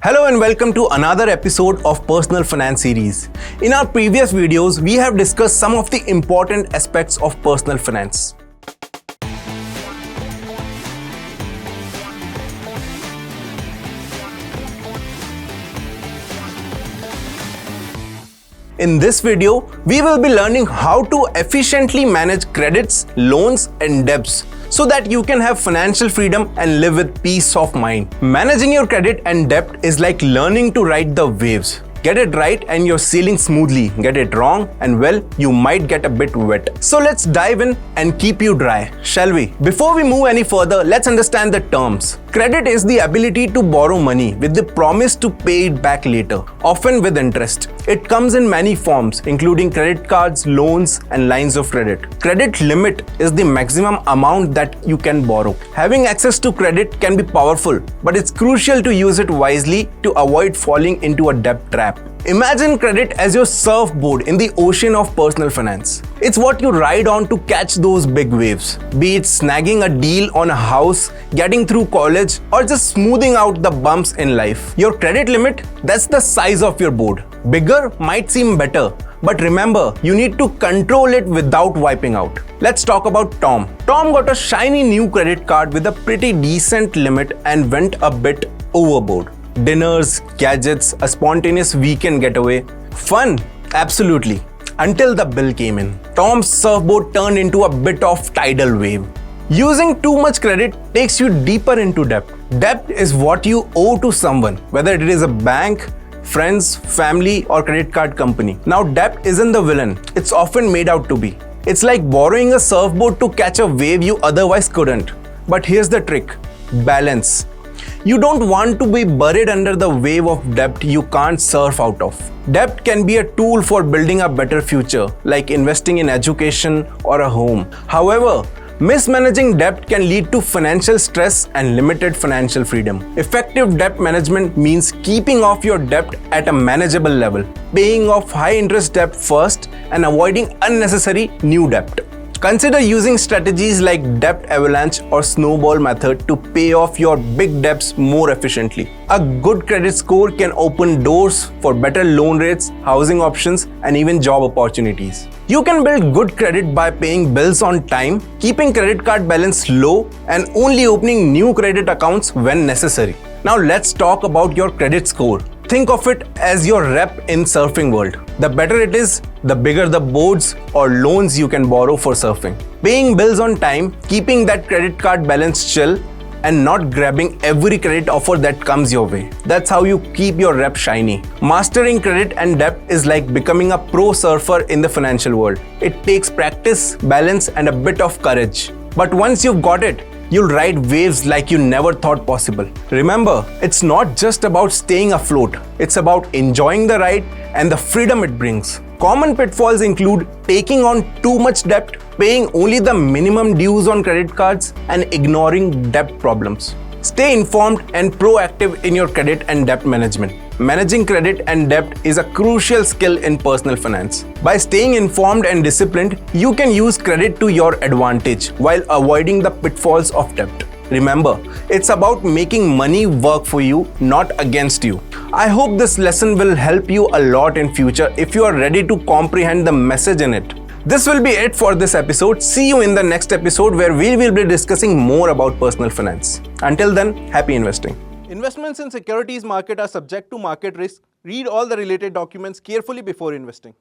Hello and welcome to another episode of Personal Finance series. In our previous videos, we have discussed some of the important aspects of personal finance. In this video, we will be learning how to efficiently manage credits, loans and debts so that you can have financial freedom and live with peace of mind. Managing your credit and debt is like learning to ride the waves. Get it right and you're sailing smoothly. Get it wrong and well, you might get a bit wet. So let's dive in and keep you dry, shall we? Before we move any further, let's understand the terms. Credit is the ability to borrow money with the promise to pay it back later, often with interest. It comes in many forms, including credit cards, loans, and lines of credit. Credit limit is the maximum amount that you can borrow. Having access to credit can be powerful, but it's crucial to use it wisely to avoid falling into a debt trap. Imagine credit as your surfboard in the ocean of personal finance. It's what you ride on to catch those big waves, be it snagging a deal on a house, getting through college, or just smoothing out the bumps in life. Your credit limit, that's the size of your board. Bigger might seem better, but remember, you need to control it without wiping out. Let's talk about Tom. Tom got a shiny new credit card with a pretty decent limit and went a bit overboard. Dinners, gadgets, a spontaneous weekend getaway. Fun? Absolutely. Until the bill came in. Tom's surfboard turned into a bit of tidal wave. Using too much credit takes you deeper into debt. Debt is what you owe to someone, whether it is a bank, friends, family, or credit card company. Now, debt isn't the villain. It's often made out to be. It's like borrowing a surfboard to catch a wave you otherwise couldn't. But here's the trick: balance. You don't want to be buried under the wave of debt you can't surf out of. Debt can be a tool for building a better future, like investing in education or a home. However, mismanaging debt can lead to financial stress and limited financial freedom. Effective debt management means keeping off your debt at a manageable level, paying off high-interest debt first, and avoiding unnecessary new debt. Consider using strategies like debt avalanche or snowball method to pay off your big debts more efficiently. A good credit score can open doors for better loan rates, housing options, and even job opportunities. You can build good credit by paying bills on time, keeping credit card balance low, and only opening new credit accounts when necessary. Now let's talk about your credit score. Think of it as your rep in surfing world. The better it is, the bigger the boards or loans you can borrow for surfing. Paying bills on time, keeping that credit card balance chill, and not grabbing every credit offer that comes your way. That's how you keep your rep shiny. Mastering credit and debt is like becoming a pro surfer in the financial world. It takes practice, balance, and a bit of courage. But once you've got it, you'll ride waves like you never thought possible. Remember, it's not just about staying afloat. It's about enjoying the ride and the freedom it brings. Common pitfalls include taking on too much debt, paying only the minimum dues on credit cards, and ignoring debt problems. Stay informed and proactive in your credit and debt management. Managing credit and debt is a crucial skill in personal finance. By staying informed and disciplined, you can use credit to your advantage while avoiding the pitfalls of debt. Remember, it's about making money work for you, not against you. I hope this lesson will help you a lot in future if you are ready to comprehend the message in it. This will be it for this episode. See you in the next episode where we will be discussing more about personal finance. Until then, happy investing. Investments in securities market are subject to market risk. Read all the related documents carefully before investing.